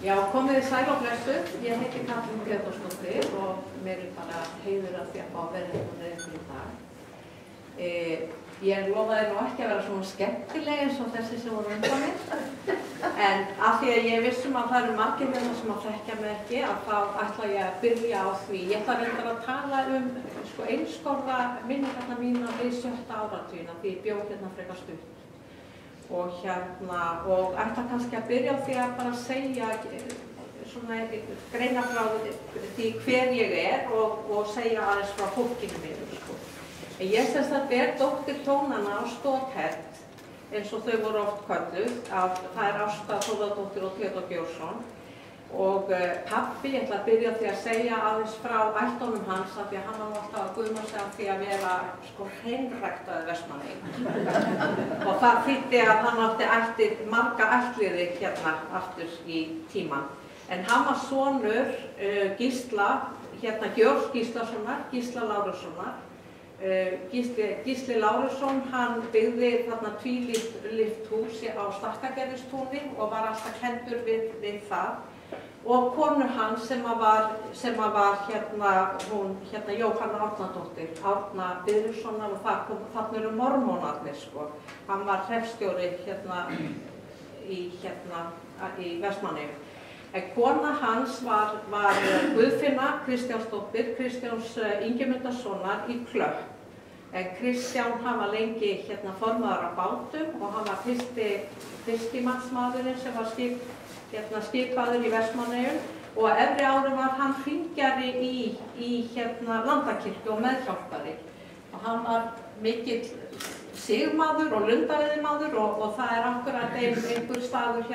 Já, komið þið sæl og blessuð. Ég heiti Katrín Pétursdóttir og mér bara heiður að því að fá að vera hérna með ykkur í dag. Ég lofaði nú ekki að vera svona skemmtileg eins og þessi sem voru undan mér. En af því að ég vissum að það eru margir hérna sem að þekkja mig ekki, að þá ætla ég að byrja á því. Ég ætla reyndar að tala einskorða minningarnar mína við 7. áratugina því ég bjó hérna frekar stutt. Og ætla kannski að byrja á því að bara segja svona greina frá því hver ég og segja aðeins frá fólkinu mínu. Ég sem sagt dóttir hjónanna á Stotheld, eins og þau voru oft kölluð, það Ásta Þórðardóttir og Theodór Björnsson. Og pabbi, ég ætla að byrja á því að segja aðeins frá ættunum hans af því að hann var alltaf að guma sig af því að vera hreinræktaður Vestmannaeyingur. Og það þýddi að hann átti marga ættliði hérna aftur í tímann. En hann var sonur Gísla, Georg Gíslasonar, Gísla Lárussonar. Gísli Lárusson, hann byggði þarna tvílyft hús á Stakkagerðistúni og var alltaf kenndur við það. Og konu hans sem var Jóhanna Árnadóttir, Árna Byrðurssonar og þarna eru mormónarnir sko. Hann var hreppstjóri í Vestmannaeyjum. En kona hans var Guðfinna Kristjánsdóttir, Kristjáns Ingimundarsonar í Klöpp. En Kristján, hann var lengi formaður á bátum og hann var fiskimannsmaðurinn sem var skipaður í Vestmannaeyjum og á efri árum var hann hringjari í Landakirkju og meðhjálpari. Og hann var mikill sigmaður og lundaveiðimaður og það akkurat einhver staður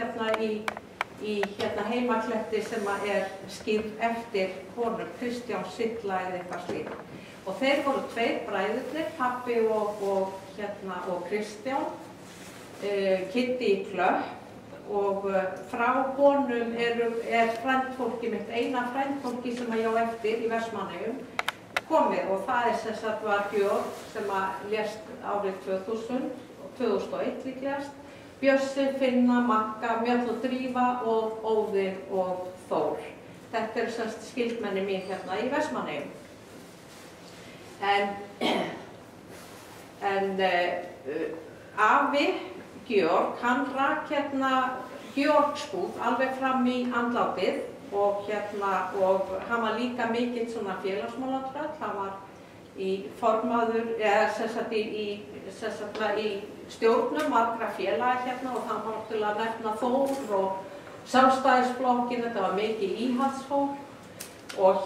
í Heimakletti sem skýrð eftir honum, Kristján Sigla eða eitthvað slíkt. Og þeir voru tveir bræðurnir, pabbi og Kristján, Kitty í Klöpp. Og frá honum frændfólki mitt, eina frændfólki sem ég á eftir í Vestmannaeyjum komið og það sem sagt var Georg sem lést árið 2000 og 2001 líklegast, Bjössi, Finna, Magga, Mjöll og Drífa og Óðinn og Þór. Þetta eru sem sagt skyldmenni mín hérna í Vestmannaeyjum. En afi Georg, hann rak Georgsbúð alveg fram í andlátið og hann var líka mikill svona félagsmálatröll, hann var formaður, í stjórnum margra félaga og það var náttúrulega að nefna Þór og Sjálfstæðisflokkinn, þetta var mikið íhaldsfólk og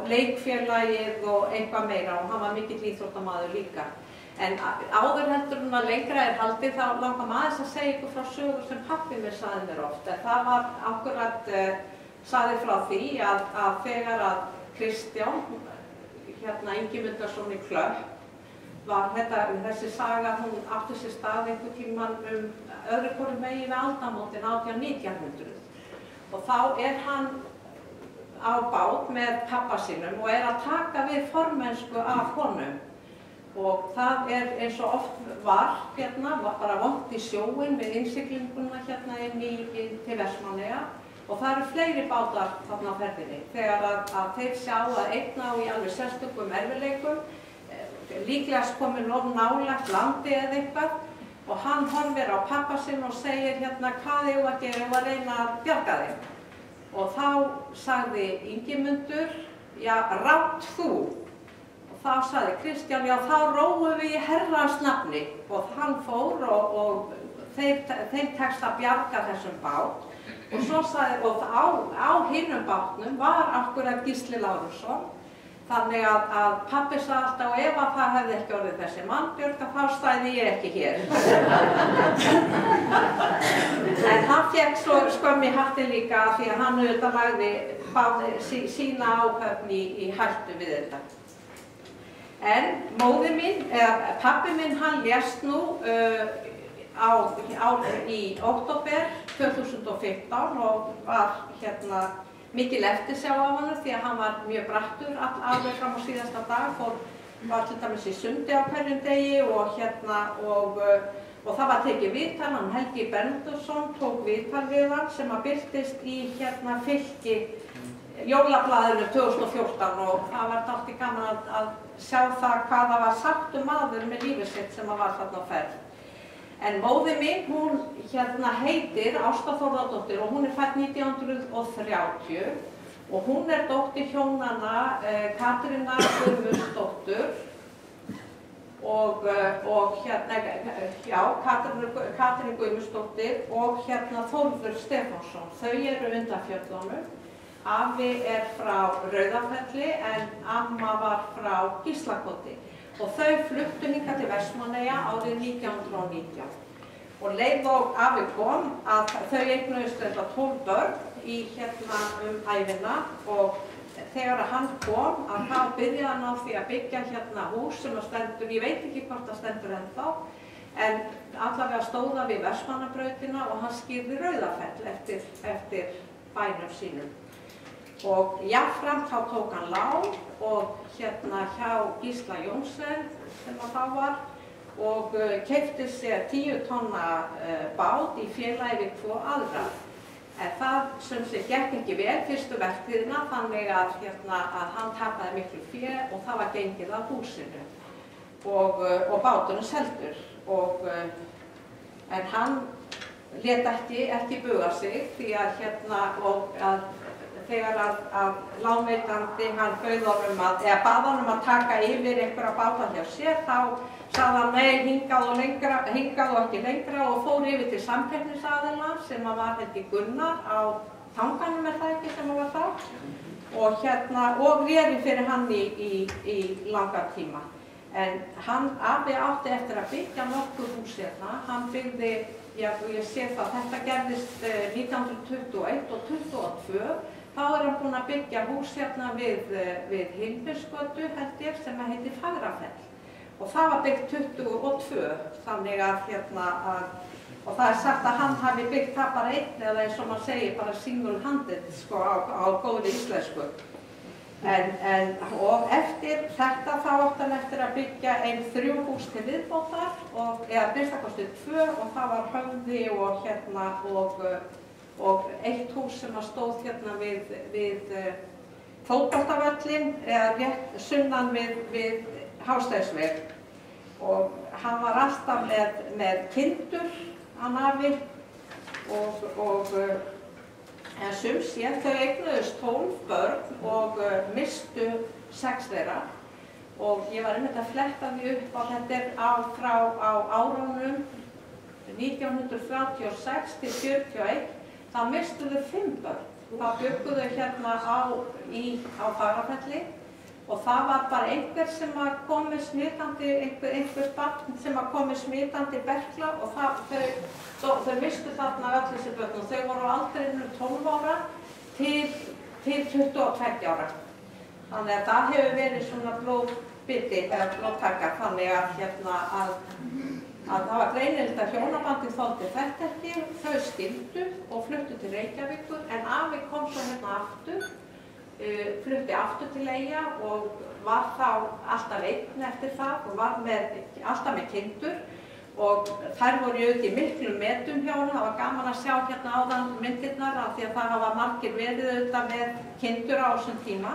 leikfélagið og eitthvað meira og hann var mikill íþróttamaður líka. En áður heldur að lengra haldið þá langar maður aðeins að segja ykkur frá sögur sem pabbi mér sagði mér oft. Það var akkurat sagði frá því að þegar að Kristján, Ingimundarson í Klöpp, var þessi saga, hún átti sér stað einhvern tímann öðru hvoru megin við aldamótin 1800-1900. Og þá hann á bát með pabba sínum og að taka við formennsku af honum. Og það eins og oft var bara vont í sjóinn við innsiglinguna inn til Vestmannaeyja og það eru fleiri bátar þarna á ferðinni. Þegar að þeir sjá að einn á í alveg sérstökum erfiðleikum, líklegast komin of nálægt landi eða eitthvað og hann horfir á pabba sinn og segir hvað eigum að gera og að reyna að bjarga þeim. Og þá sagði Ingimundur, já, rátt þú. Þá sagði Kristján, já þá róum við í Herrans nafni og hann fór og þeim tekst að bjarga þessum bát og svo sagði, og á hinum bátnum var akkurat Gísli Lárusson þannig að pabbi sagði alltaf og ef að það hefði ekki orðið þessi mannbjörg þá stæði ég ekki hér. En hann fékk svo skömm í hattinn líka því að hann auðvitað lagði sína áhöfn í hættu við þetta. En móðir mín, pabbi minn, hann lést nú í október 2015 og var mikil eftirsjá af honum því að hann var mjög brattur alveg fram á síðasta dag, var til dæmis í sundi á hverjum degi og og það var tekið viðtal, hann Helgi Berndursson tók viðtal við hann sem að birtist í Fylki jólablaðinu 2014 og það var dálítið gaman að sjá það hvað það var sagt maður með lífið sitt sem var þarna á ferð. En móðir mín, hún heitir Ásta Þórðardóttir og hún fædd 1930 og hún dóttir hjónanna Katrínar Guðmundsdóttur og Katrín Guðmundsdóttir og Þórður Stefánsson. Þau Undarfjöllunum. Afi frá Rauðafelli en amma var frá Gíslakoti og þau fluttu hingað til Vestmannaeyja árið 1919. Og leið og afi kom að þau eignuðust 12 börn í ævina og þegar hann kom að þá byrjaði hann á því að byggja hús sem stendur, ég veit ekki hvort það stendur ennþá, en allavega stóða við Vestmannabrautina og hann skýrði Rauðafell eftir bænum sínum. Og jafnframt þá tók hann lán og hjá Gísla Jónsson sem þá var og keypti sér 10 tonna bát í félagi við 2 aðra. En það sem sé gekk ekki vel fyrstu vertíðina þannig að hann tapaði miklu fé og það var gengið af húsinu og báturinn seldur. En hann lét ekki buga sig því að þegar að lánveitandi hann bauð honum eða bað honum að taka yfir einhverja báta hjá sér, þá sagði hann nei, hingað og ekki lengra og fór yfir til samkeppnisaðila sem var Gunnar á Tanganum það ekki sem var þá og réði fyrir hann í langan tíma. En afi átti eftir að byggja nokkur hús hann byggði, og ég sé það, þetta gerðist 1921 og 22. Þá hann búinn að byggja hús við Hilbersgötu, held ég, sem heitir Fagrafell. Og það var byggt 22, þannig og það sagt að hann hafi byggt það bara einn, eða eins og maður segir, bara single-handed, á góðri íslensku. Og eftir þetta þá átti hann eftir að byggja 3 hús til viðbótar, eða minnstakosti 2, og það var Höfði og 1 hús sem stóð við fótboltavöllinn, eða rétt sunnan við Hásteinsveg. Og hann var alltaf með kindur, hann afi, en sum sé þau eignuðust 12 börn og mistu 6 þeirra. Og ég var einmitt að fletta því upp að þetta frá árunum 1936 til 41. Þá mistu þau 5 börn. Þá bjuggu þau á Fagrafelli og það var bara einhver sem kom með smitandi, einhvers barn sem kom með smitandi berkla og þau mistu þarna öll þessi börn og þau voru á aldrinum 12 ára til 22 ára. Þannig að það hefur verið svona blóðbiti eða blóðtaka þannig að það var greinilegt að hjónabandið þoldi þetta ekki, þau skildu og fluttu til Reykjavíkur en afi kom svo aftur, flutti aftur til Eyja og var þá alltaf einn eftir það og var alltaf með kindur og þær voru auðvitað í miklum metum hjá henni. Það var gaman að sjá áðan myndirnar af því að það hafa margir verið auðvitað með kindur á þessum tíma.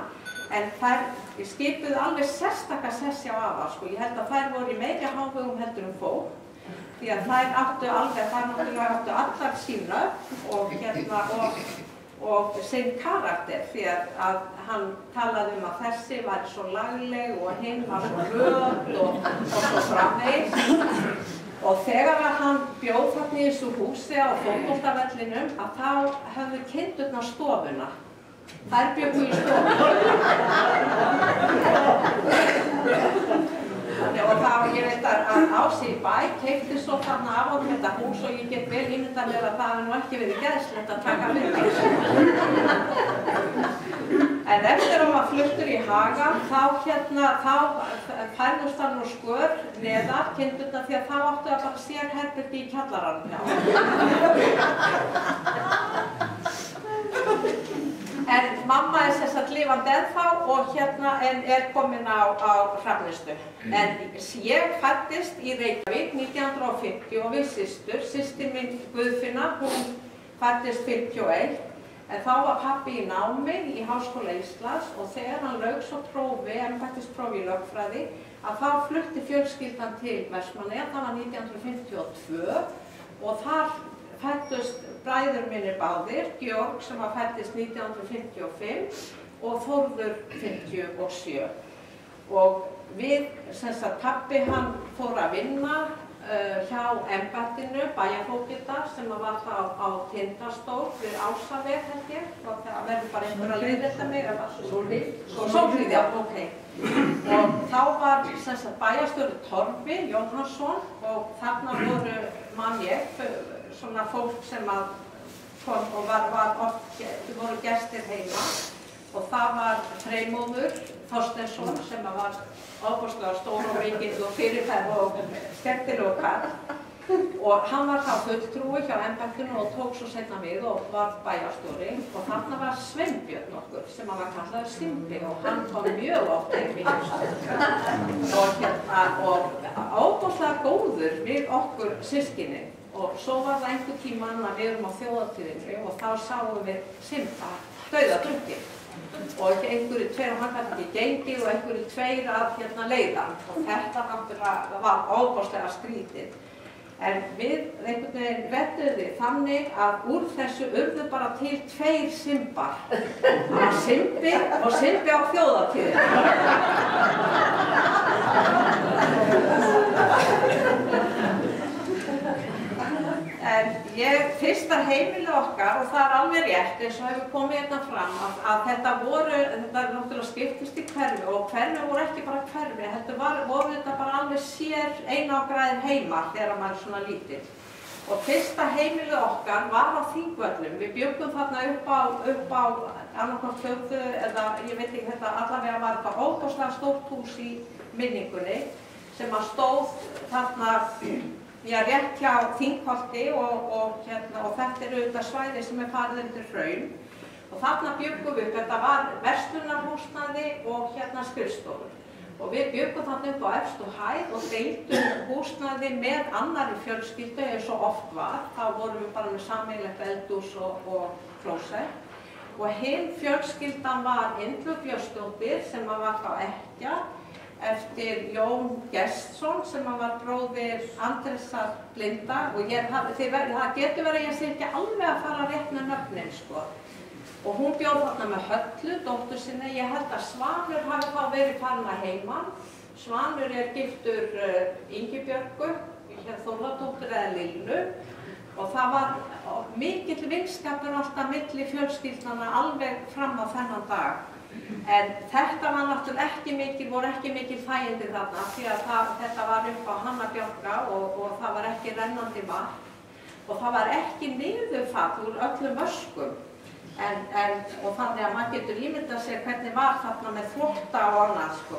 En þær skipuðu alveg sérstaka sessi á afa, Ég held að þær voru í meiri hávegum heldur fólk. Því að þær náttúrulega áttu allar sín nöfn og sinn karakter. Því að hann talaði að þessi var svo lagleg og hinn var svo röð og svo framvegis. Og þegar hann bjóð þarna í þessu húsi á fótboltavellinum að þá höfðu kindurnar stofuna. Þær bjuggu í stofuna. Og þá, ég veit að Ási í bæ keypti svo þarna af honum þetta hús og ég get vel ímyndað mér að það hafi nú ekki verið geðslegt að taka við þessu. En eftir að maður fluttur í Haga, þá færðust hann nú skör neðar kindurnar því að þá áttu að bara sérherbergi í kjallaranum hjá. En mamma sem sagt lifandi ennþá og hérna er komin á Hrafnistu. En ég fæddist í Reykjavík 1950 og við systir mín Guðfinna, hún fæddist 51. En þá var pabbi í námi í Háskóla Íslands og þegar hann lauk svo prófi, embættisprófi í lögfræði, að þá flutti fjölskyldan til Vestmannaeyja, það var 1952 og þar fæddust bræður mínir báðir, Georg sem fæddist 1955 og Þórður 57. Og við, sem sagt, pabbi hann fór að vinna hjá embættinu, bæjarfógeta sem var þá á Tindastór við Ásaveg held ég, og það verður bara einhver að leiðrétta mig, Sólhlíð, já, ok. Og þá var sem sagt bæjarstjóri Torfi Jóhannsson og þarna voru, man ég, svona fólk sem að kom og var oft, voru gestir heima og það var Freymóður Þorsteinsson sem var ofboðslega stór og mikill og fyrirferð og skemmtilegur karl og hann var þá fulltrúi hjá embættinu og tók svo seinna við og var bæjarstjóri og þarna var Sveinbjörn okkur sem var kallaður Simbi og hann kom mjög oft og ofboðslega góður við okkur systkini og svo var það einhver tímann að við erum á þjóðhátíðinni og þá sáum við Simba dauðadrukkinn. Og einhverju tveir, hann gæti ekki gengið og einhverju tveir að leiðan og þetta náttúrulega var ofboðslega skrítið. En við einhvern veginn rettuðum því þannig að úr þessu urðu bara til tveir Simbar. Það var Simbi og Simbi á þjóðhátíðinni. En fyrsta heimili okkar, og það er alveg rétt eins og hefur komið hérna fram, að þetta náttúrulega skiptist í hverfi og hverfi voru ekki bara hverfi, heldur voru þetta bara alveg sér einangræðir heimar þegar maður er svona lítill. Og fyrsta heimili okkar var á Þingvöllum, við bjuggum þarna upp á annarkvort fjórðu eða ég veit ekki þetta, allavega var þetta óbúslega stórt hús í minningunni sem að stóð þarna rétt hjá Þingholti og þetta er auðvitað svæði sem er farið undir hraun og þarna bjuggum við upp, þetta var verslunarhúsnæði og skrifstofur og við bjuggum þarna upp á efstu hæð og deildum húsnæði með annarri fjölskyldu eins og oft var, þá vorum við bara með sameiginlegt eldhús og klósett og hinn fjölskyldan var Indlug Björnsdóttir sem var þá ekkja eftir Jón Gestsson sem var bróðir Andrésar blinda og það getur verið að ég sé ekki alveg að fara rétt með nöfnin sko. Og hún bjó þarna með Höllu, dóttur sinni, ég held að Svanur hafi þá verið farin að heiman. Svanur er giftur Ingibjörgu, Þórðardóttur eða Lillu og það var mikill vinskapur alltaf milli fjölskyldnanna alveg fram á þennan dag. En þetta var náttúrulega voru ekki mikil þægindi þarna því að þetta var upp á Hannabjörga og það var ekki rennandi vatn og það var ekki niðurfall úr öllum öskum og þannig að maður getur ímyndað sér hvernig var þarna með þvotta og annað sko.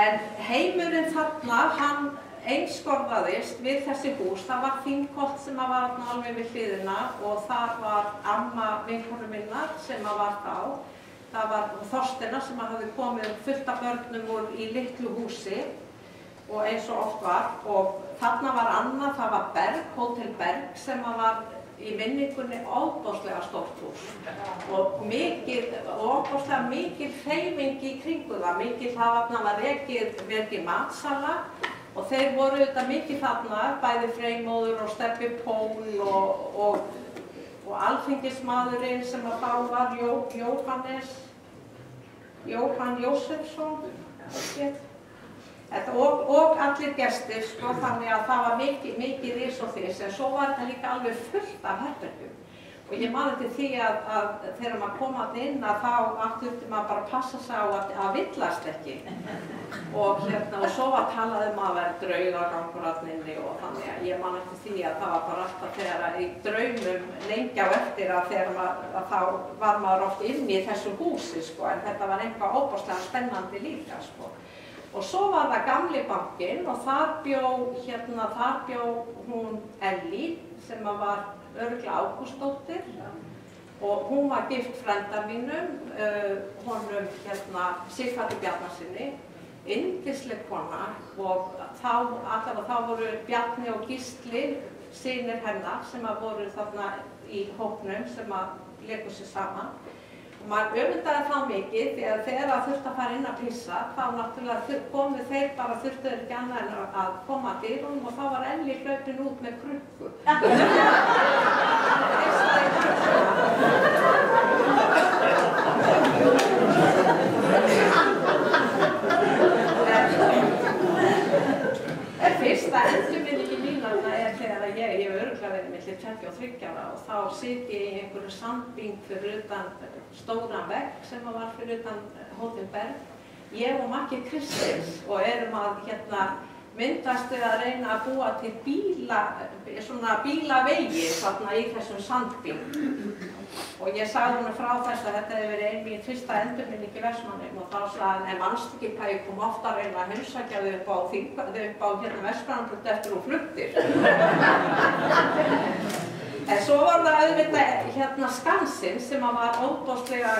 En heimurinn þarna, hann einskorðaðist við þessi hús, það var Þingholt sem var alveg við hliðina og þar var amma vinkonu minnar sem var þá, það var Þorsteina sem hafði komið fullt af börnum í litlu húsi og eins og oft var og þarna var annað, það var Berg, Hótel Berg sem var í minningunni ofboðslega stórt hús og ofboðslega mikil hreyfing í kringu það, það var rekið matsala og þeir voru auðvitað mikið þarna, bæði Freymóður og Stebbi Pól og alþingismaðurinn sem að þá var Jóhann Jósefsson og allir gestir, sko, þannig að það var mikið ris og þess, en svo var þetta líka alveg fullt af herbergjum. Og ég man eftir því að þegar maður kom þarna inn að þá þurfti maður bara að passa sig á að villast ekki. Og svo var talað að vera draugagangur þarna inni og þannig að ég man eftir því að það var bara alltaf þegar í draumum lengi á eftir að þá var maður oft inni í þessu húsi, sko, en þetta var eitthvað ofboðslega spennandi líka, sko. Og svo var það Gamli bankinn og þar bjó hún Elli sem var örugglega Ágústsdóttir og hún var gift frænda mínum, honum Sighvati Bjarnasyni, yndisleg kona og þá voru Bjarni og Gísli, synir hennar sem voru þarna í hópnum sem léku sig saman. Og maður öfundaði þá mikið því að þegar það þurfti að fara inn að pissa þá náttúrulega komu þeir bara þurftu þeir ekki annað en að koma að dyrunum og þá var Elli hlaupin út með krukku. Fyrsta endurminningi mín þegar ég hef örugglega verið milli 23 ára og þá sit ég í einhverju sandbing fyrir utan stóran vegg sem var fyrir utan Hótel Berg. Ég og Maggi Kristins og erum að myndast við að reyna að búa til bílavegi þarna í þessum sandbing. Og ég sagði honum frá þess að þetta hefði verið ein mín fyrsta endurminning í Vestmannaeyjum og þá sagði hann, manstu ekki hvað ég kom ofta að reyna að heimsækja þau upp á Vestmannaeyjum eftir og fluttir. En svo var það auðvitað Skansinn sem var óbóðslega,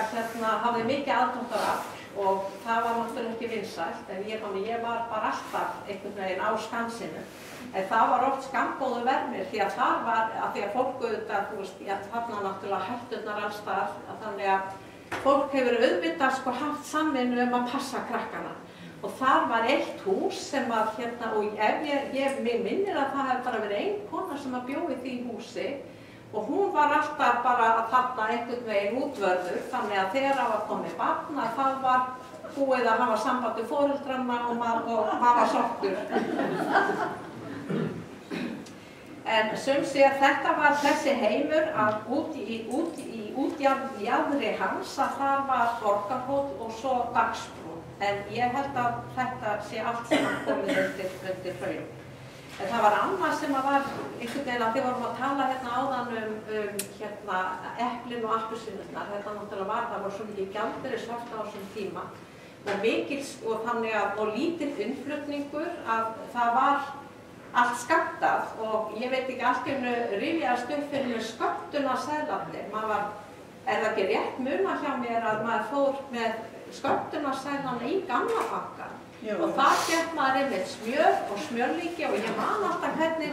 hafði mikið aðdráttarafl og það var náttúrulega ekki vinsælt en ég var bara alltaf einhvern veginn á Skansinu. En það var oft skammgóðu vermir því að þar var, því að fólk auðvitað, þarna náttúrulega hætturnar alls staðar, þannig að fólk hefur auðvitað haft samvinnu að passa krakkana. Og þar var eitt hús sem og mig minnir að það hefði bara verið ein kona sem bjó í því húsi og hún var alltaf bara þarna einhvern veginn útvörður, þannig að þegar það var komið barn að það var búið að hafa samband við foreldrana og maður var sáttur. En sé að þetta var þessi heimur að út í jaðri hans að það var Borgarhóll og svo Dagsbrún. En ég held að þetta sé allt saman komið undir hraun. En það var annað sem var einhvern veginn að þið vorum að tala áðan eplin og appelsínurnar. Þetta náttúrulega það var svo mikið gjaldeyrisshöft á þessum tíma og lítill innflutningur að það var allt skammtað og ég veit ekki allt rifjaðist upp fyrir með skömmtunarseðlarnir. Er það ekki rétt muna hjá mér að maður fór með skömmtunarseðlarna í gamla banka og þar gekk maður einmitt smjör og smjörlíki og ég man alltaf hvernig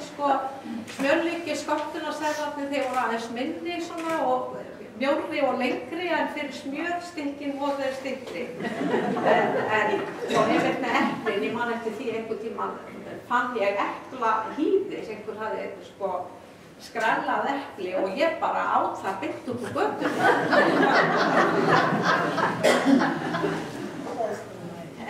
smjörlíki, skömmtunarseðlarnir þeir voru aðeins minni og mjórri og lengri en fyrir smjörstykkin voru þeir styttri. En ég veit með eplin, ég man eftir því einhvern tímann fann ég eplahýði sem einhver hafði skrælað epli og ég bara át það beint út úr götunni.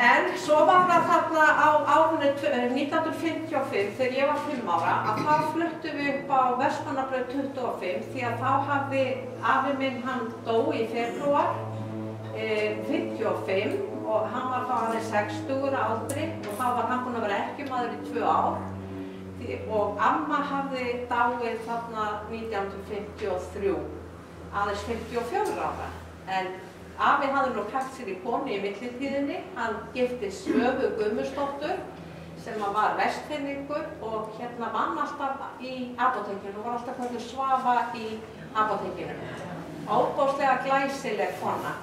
En svo var það þarna á árinu 1955 þegar ég var 5 ára að þá fluttum við upp á Vestmannabraut 25 því að þá hafði afi minn, hann dó í febrúar 55 og hann var þá aðeins 60 aldri og þá var hann búinn að vera ekkjumaður í 2 ár og amma hafði dáið þarna 1953, aðeins 54 ára. En afi hafði nú kæft sér í konu í millitíðinni, hann giftist Svövu Guðmundsdóttur sem var Vestfirðingur og vann alltaf í apótekinu og var alltaf kölluð Svafa í apótekinu. Óbóðslega glæsileg kona.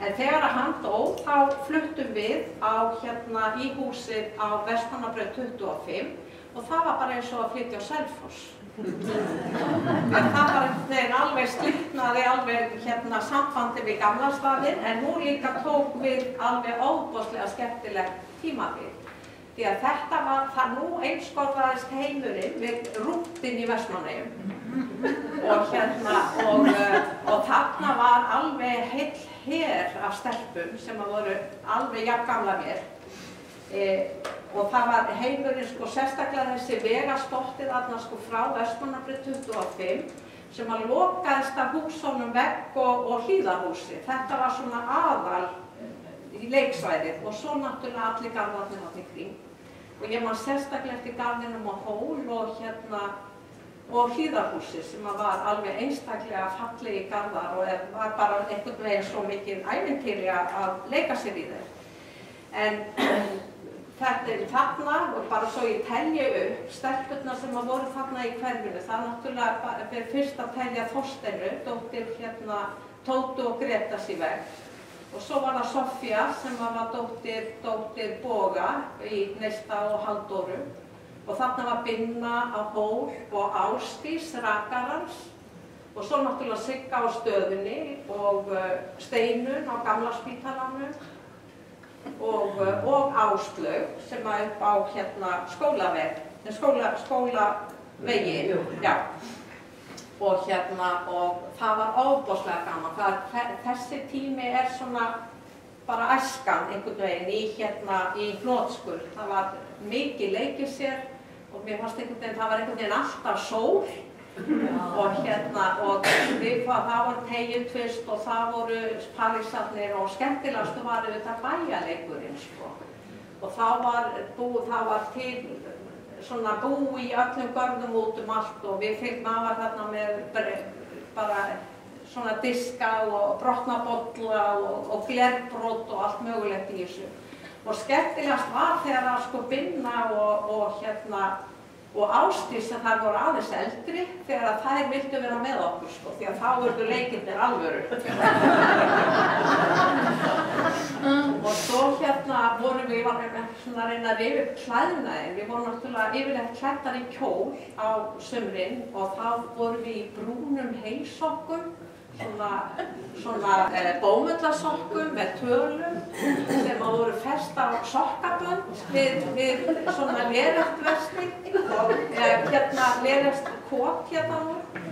En þegar hann dó, þá fluttum við í húsið á Vestmannabraut 25 og það var bara eins og að flytja á Selfoss. En það var alveg slitnaði sambandi við gamla staðinn en nú líka tók við alveg óbóðslega skemmtilegt tímabil. Því að þetta var, það nú einskorðaðist heimurinn við rúntinn í Vestmannaeyjum. Og þarna var alveg heill her af stelpum sem voru alveg jafn gamla mér. Og það var heimurinn sérstaklega þessi vegastottið frá Vestmannabraut 25 sem lokaðist af húsunum vegg og hlíðarhúsi. Þetta var svona aðal í leiksvæðið og svo náttúrulega allir garðarnir þarna í kring. Og ég man sérstaklega eftir garðinum á Hól og hlíðarhúsi sem var alveg einstaklega fallegi garðar og var bara einhvern veginn svo mikið ævintýri að leika sér í þeim. En þarna, bara svo ég telji upp, stelpurnar sem voru þarna í hverfinu, það náttúrulega er fyrst að telja Þorsteinu, dóttir Tótu og Gretas í veg. Og svo var það Soffía sem var dóttir Boga í Neista og Halldóru. Og þarna var Binna á Ból og Ásdís Rakarans. Og svo náttúrulega Sigga á Stöðunni og Steinun á Gamla spítalanum. Og Áslaug sem var upp á skólavegi. Já. Og það var ofboðslega gaman. Þessi tími er svona bara æskan einhvern veginn í hnotskurn. Það var mikið leikið sér og mér fannst einhvern veginn, það var einhvern veginn alltaf sól. Og það var Tegintvist og það voru Parísarnir og skemmtilegastu var auðvitað bæjarleikurinn, sko. Og það var til svona bú í öllum görðum út allt og við fengum maður þarna með bara svona diska og brotnabolla og glerbrot og allt mögulegt í þessu. Og skemmtilegast var þegar að sko Binna og Ásdís sem þær voru aðeins eldri þegar að þær vildu vera með okkur, sko, því að þá urðu leikirnir alvöru. Og svo vorum við að reyna að rifja upp klæðnaðinn. Við vorum náttúrulega yfirleitt klæddar í kjól á sumrin og þá vorum við í brúnum heilsokkum, svona bómullasokkum með tölum sem voru fest á sokkabönd við svona lereftvesti og lereft kot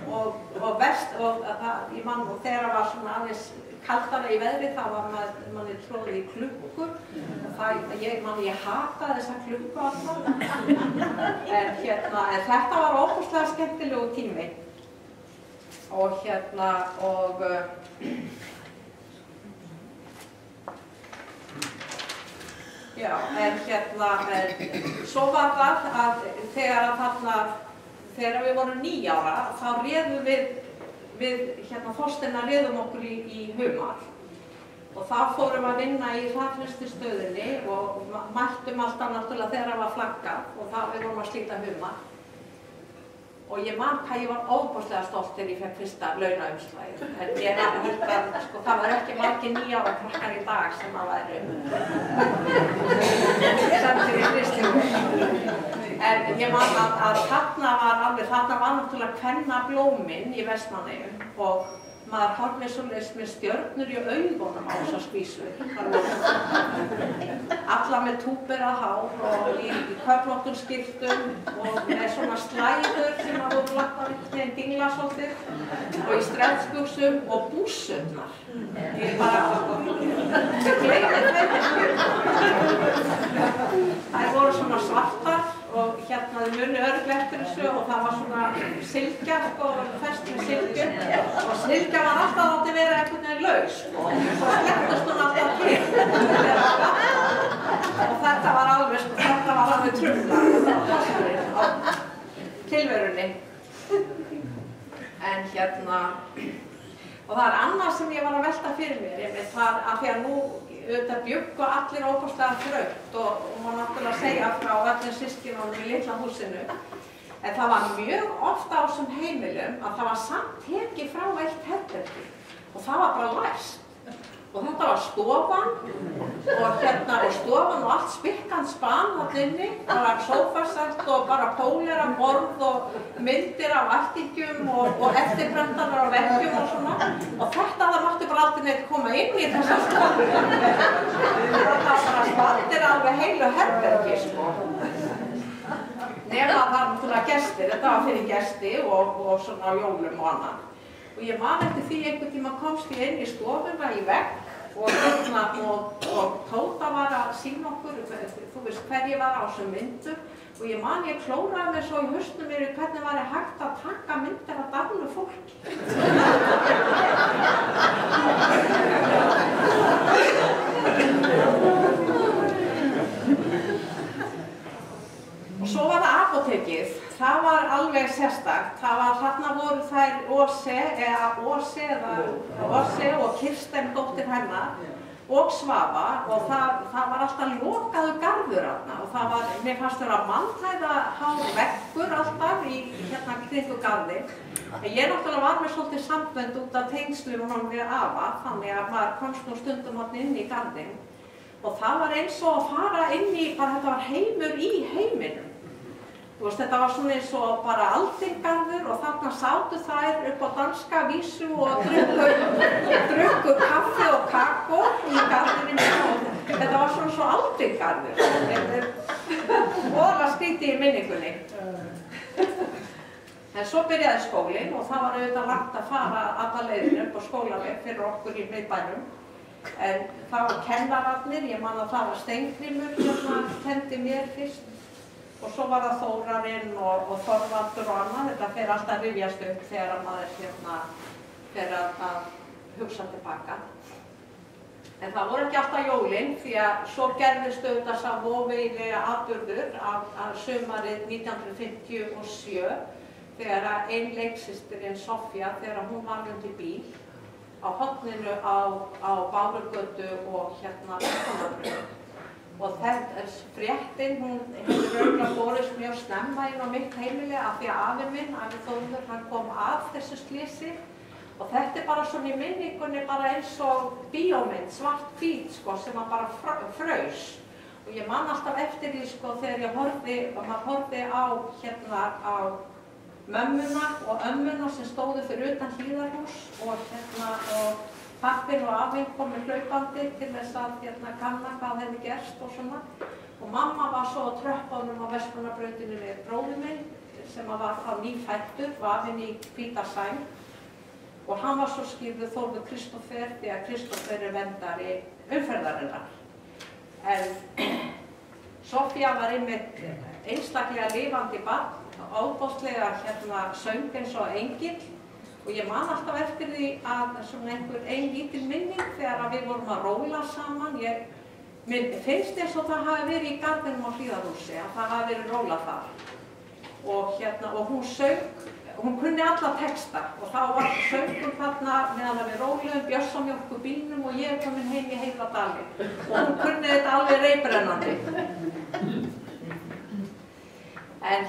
og vest og ég man og þegar það var svona aðeins kaldara í veðri þá var manni tróðið í klukku og ég hataði þessa klukku alltaf en þetta var óbúslega skemmtilegu tími. Og já, svo var það að þegar við vorum 9 ára, þá réðum við Þorsteina réðum okkur í Humar. Og þá fórum að vinna í hraðfrystistöðinni og mættum alltaf náttúrulega þegar það var flaggað og þá við vorum að slíta Humar. Og ég man hvað ég var óbúslega stolt þegar ég fekk fyrsta launaumslagið. En ég held að það var ekki margir 9 ára krakkar í dag sem að væru sendir í frystingu. En ég man að þarna var náttúrulega kvennablóminn í Vestmannaeyjum og maður horfði svoleiðis með stjörnur í augunum á þessa skvísu. Alla með túberað hár og í köflóttum skyrtum og með svona slæður sem að voru lagt á einhvern veginn dingla svolítið og í streltsbuxum og bússurnar. Ég bara, ég gleymi þeim ekki. Þær voru svona svartar og þau muni örugglega eftir þessu og það var svona sylgja, fest með sylgju og sylgja var alltaf látið vera einhvern veginn laus og svo slepptist hún alltaf til og þetta var alveg truflað á tilverunni. En og það er annað sem ég var að velta fyrir mér, það af því að nú auðvitað bjuggu allir óbúslega þröngt og má náttúrulega segja frá öllum systkinunum í litla húsinu. En það var mjög ofta á þessum heimilum að það var samt tekið frá eitt herbergi og það var bara læst. Og þetta var stofan og stofan og allt spikkan span þarna inni, bara sófasett og bara pólera, borð og myndir af ættingjum og eftirprentanir á veggjum og svona. Og það mátti bara aldrei neitt koma inn í þessa stofu. Það var bara spaldir alveg heilu herbergi, sko. Nema það var náttúrulega gestir, þetta var fyrir gesti og svona á jólum og annað. Og ég man eftir því einhvern tíma komst ég inn í stofuna í vegg og Tóta var að sýna okkur, þú veist hverju var á þessum myndum og ég man ég klóraði mig svo í hausnum mér hvernig var ég hægt að taka myndir af daglu fólki. Og svo var það apótekið. Það var alveg sérstakt. Þarna voru þær Åse og Kirsten dóttir hennar og Svafa og það var alltaf lokaður garður þarna og það var, mér fannst vera mannhæða hár veggur alltaf í hérna kringu garðinn. Ég náttúrulega var með svolítið sambönd út af tengslum við afa, þannig að maður komst nú stundum þarna inn í garðinn og það var eins og að fara inn í, bara þetta var heimur í heiminum. Þú veist, þetta var svona eins og bara aldingarður og þarna sátu þær upp á danska vísu og drukku kaffi og kakó í garðinum og þetta var svona svo aldingarður. Voðalega skrítið í minningunni. En svo byrjaði skólinn og það var auðvitað langt að fara alla leiðina upp á skólaveg fyrir okkur í miðbænum. En það var kennararnir, ég man að það var Steingrímur sem kenndi mér fyrst. Og svo var það Þórarinn og Þorvaldur og annað, þetta fer alltaf að rifjast upp þegar maður fer að hugsa tilbaka. En það voru ekki alltaf jólin því að svo gerðist auðvitað sá voveiflega atburður af sumarið 1957 þegar ein leiksystirinn Sofía, þegar hún var undir bíl á horninu á Bárugötu og hérna Vesturlandsbraut. Og þetta fréttin, hún hefur raunlega borist mjög snemma inn á mitt heimili af því að afi minn, afi Þórður, hann kom af þessu slysi. Og þetta bara svona í minningunni bara eins og bíómynd, svart-hvít sem að bara fraus. Og ég man alltaf eftir því þegar maður horfði á mömmuna og ömmuna sem stóðu fyrir utan Hlíðarhús og pappinn og afinn komið hlaupandi til þess að kanna hvað hefði gerst og svona. Og mamma var svo á tröppunum á Vesturlandsbrautinu með bróður minn sem var þá nýfæddur, vafinn í hvíta sæng. Og hann var svo skírður Þórður Kristófer því að Kristófer er verndari umferðarinnar. En Sofía var einmitt einstaklega lifandi barn, ofboðslega söng eins og engill. Og ég man alltaf eftir því að svona ein lítil minning þegar við vorum að róla saman. Mér finnst eins og það hafi verið í garðinum á Hlíðarhúsi, að það hafi verið rólað þar. Og hún söng, hún kunni alla texta og þá var söngum þarna meðan við róluðum Bjössamjólku bílnum og ég komin heim í heila dali. Og hún kunni þetta alveg reiprennandi. En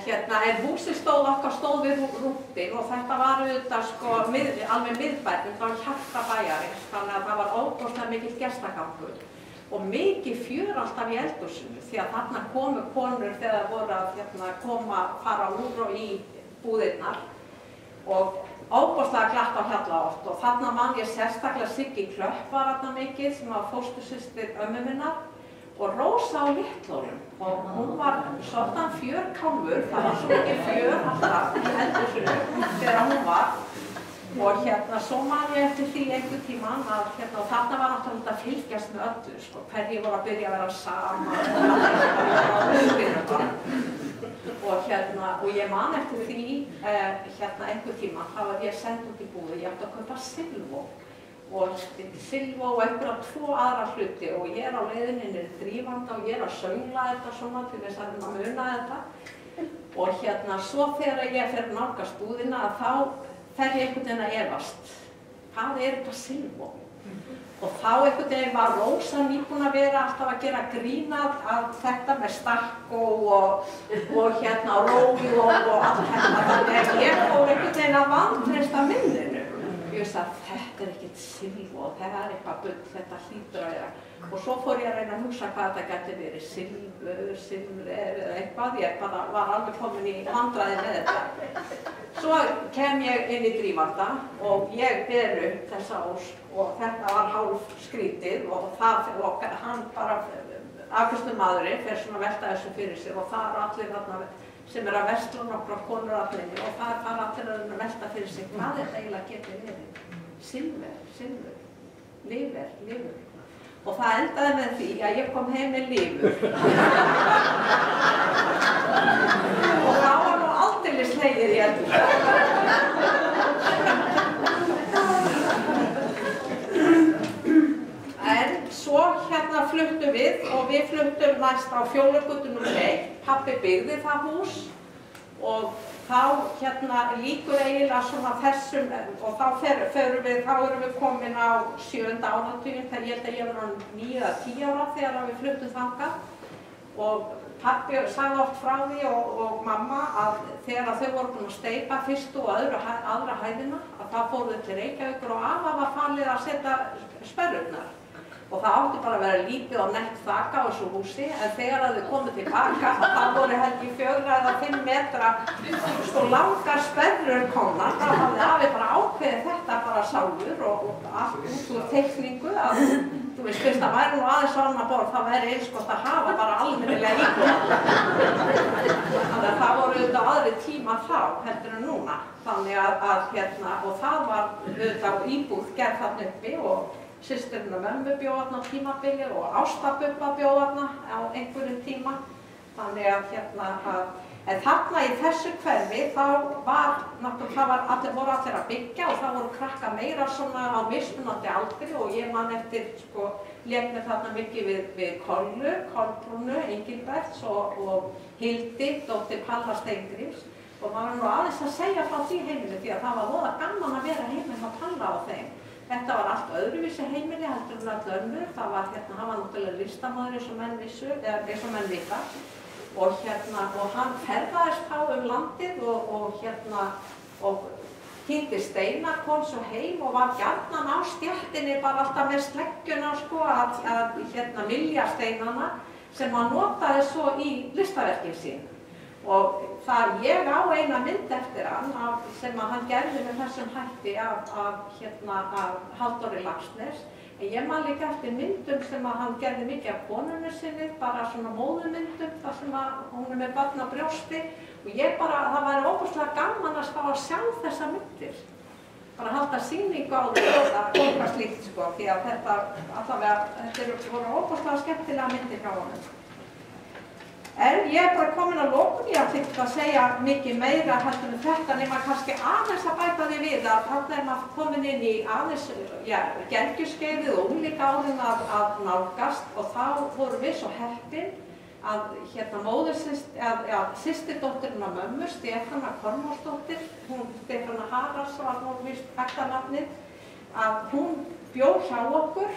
húsið okkar stóð við rúntinn og þetta var auðvitað alveg miðbærinn, þetta var hjarta bæjarins, þannig að það var ótrúlega mikill gestagangur og mikið fjör alltaf í eldhúsinu því að þarna komu konur þegar voru að fara úr og í búðirnar og óbúslega glatt á hjalla oft og þarna man ég sérstaklega Siggi Klöpp var þarna mikið sem var fóstursystir ömmu minnar og Rósa á Littlónum og hún var svolítan fjörkálfur, það var svo mikið fjör alltaf í eldhúsinu þegar hún var og svo man ég eftir því einhvern tímann að og þarna var náttúrulega að fylgjast með öllu hverjir voru að byrja að vera saman og ég man eftir því einhvern tímann þá var ég send út í búðu, ég átti að kaupa Silvó og einhverja 2 aðra hluti og ég á leiðinni niður Þrífanda og ég að söngla þetta svona til þess að muna þetta og svo þegar ég fer nálgast búðina þá fer ég einhvern veginn að efast hvað þetta Silvó og þá einhvern veginn var Rósa nýbúin að vera alltaf að gera grín að þetta með Stakko og Rói og allt þetta þannig að ég fór einhvern veginn að vantreysta minninu. Ég veist að þetta ekkert Silvó, það eitthvað bull, þetta hlýtur að vera. Og svo fór ég að reyna að hugsa hvað þetta gæti verið, silfur eða eitthvað. Ég bara var alveg komin í vandræði með þetta. Svo kem ég inn í Þrífanda og ég ber upp þessa ósk og þetta var hálf skrítið og hann bara, afgreiðslumaðurinn, fer svona að velta þessu fyrir sér og það allir þarna sem að versla nokkrar konur allinni og það fara allir að velta fyrir sig hvað þetta eiginlega getur verið. Silfur, lifur. Og það endaði með því að ég kom heim með lifur. Og það var nú aldeilis hlegið í eldhúsinu. En svo fluttum við og við fluttum næst á Fjólugötu nr. 1. Pabbi byggði það hús og þá lýkur eiginlega svona þessum og þá erum við komin á 7. áratuginn, þegar ég held að ég var 9 eða 10 ára þegar við fluttum þangað og pabbi sagði oft frá því og mamma að þegar þau voru búin að steypa fyrstu og aðra hæðina að það fóru þau til Reykjavíkur og afa var falið að setja sperrurnar. Og það átti bara að vera lítið og nett þak á þessu húsi, en þegar þau komið tilbaka, það voru held í 4 eða 5 metra langar sperrur komnar, þá hafði afi bara ákveðið þetta bara sjálfur og allt út úr teikningu að, þú veist, fyrst að væri nú aðeins á annað borð, það væri eins gott að hafa bara almennilega íbúð. Þannig að það voru auðvitað aðri tíma þá, heldur en núna. Þannig að og það var auðvitað íbúð gerð þarna uppi og systurinn og mömmu bjó þarna á tímabili og Ástabubba bjó þarna á einhverjum tíma. Þannig en þarna í þessu hverfi þá voru allir að byggja og það voru krakka meira svona á mismunandi aldri og ég man eftir, lék mér þarna mikið við Kolbrúnu, Engilberts og Hildi, dóttir Palla Steingríms og það var nú aðeins að segja frá því heimili því að það var voða gaman að vera heimili á Palla á þeim. Þetta var allt öðruvísi heimili heldur en öll önnur. Það var hann var náttúrulega listamaður eins og menn vissu, eða eins og menn vita. Og hann ferðaðist þá landið og týndi steina, kom svo heim og var gjarnan á stéttinni bara alltaf með sleggjuna að vilja steinana sem hann notaði svo í listaverkin sín. Og ég á eina mynd eftir hann sem hann gerði með þessum hætti af Halldóri Laxness. En ég man líka eftir myndum sem hann gerði mikið af konunni sinni, bara svona móðumyndum þar sem hún með barn á brjósti. Og það væri ofboðslega gaman að sjá þessa myndir. Bara halda sýningu á því og eitthvað slíkt því að þetta voru ofboðslega skemmtilega myndir hjá honum. En ég bara komin að lokum, ég ætla ekki að segja mikið meira heldur en þetta nema kannski aðeins að bæta því við að þarna maður komin inn í aðeins gelgjuskeiðið og unglingaárin að nálgast og þá vorum við svo heppin að systurdóttirinn af mömmu, Stefana Kormársdóttir, Stefana Haralds var nú víst ættarnafnið, að hún bjó hjá okkur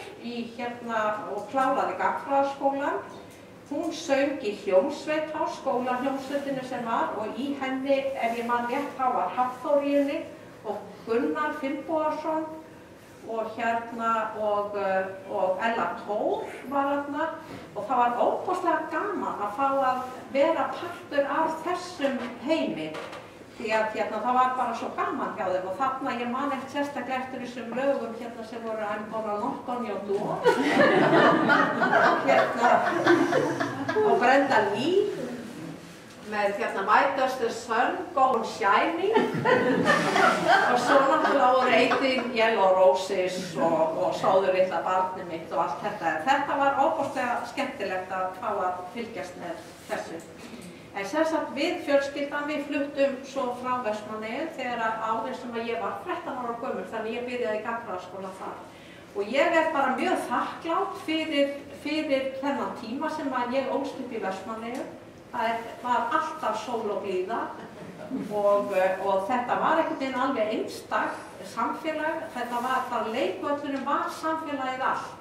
og kláraði gagnfræðaskólann. Hún söng í hljómsveit á skólahljómsveitinu sem var og í henni, ef ég man rétt, þá var Hafþór í henni og Gunnar Finnbogason og Ella Thor var þarna og það var óbúslega gaman að fá að vera partur af þessum heimi því að það var bara svo gaman hjá þeim og þarna ég man eftir sérstaklega eftir þessum lögum sem voru I'm gonna knock on your door og Brenda Lee með My Does the Sun Go on Shining og svo náttúrulega voru Eighteen Yellow Roses og Sóður litla barnið mitt og allt þetta. Þetta var óbúslega skemmtilegt að fá að fylgjast með þessu. En sem sagt við fjölskyldan við fluttum svo frá Vestmannaeyjum þegar árið sem ég var 13 ára gömul þannig ég byrjaði í gagnfræðaskóla þar. Og ég bara mjög þakklát fyrir þennan tíma sem ég ólst upp í Vestmannaeyjum. Það var alltaf sól og blíða og þetta var einhvern veginn alveg einstakt samfélag. Þetta var leikvöllurinn var samfélagið allt.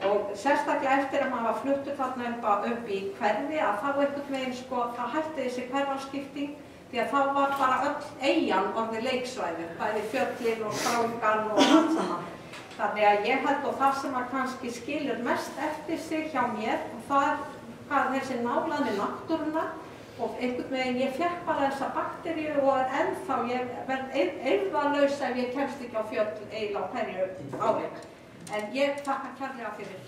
Og sérstaklega eftir að maður var fluttur þarna upp í hverfi að þá einhvern veginn þá hætti þessi hverfaskipting því að þá var bara öll eyjan orðið leiksvæði, bæði fjöllin og Skráingan og allt saman. Þannig að ég held og það sem kannski skilur mest eftir sig hjá mér og það var þessi nálægni náttúruna og einhvern veginn ég fékk bara þessa bakteríu og ennþá ég verð eirðalaus ef ég kemst ekki á fjöll eiginlega á hverju ári. En ég þakka kærlega fyrir.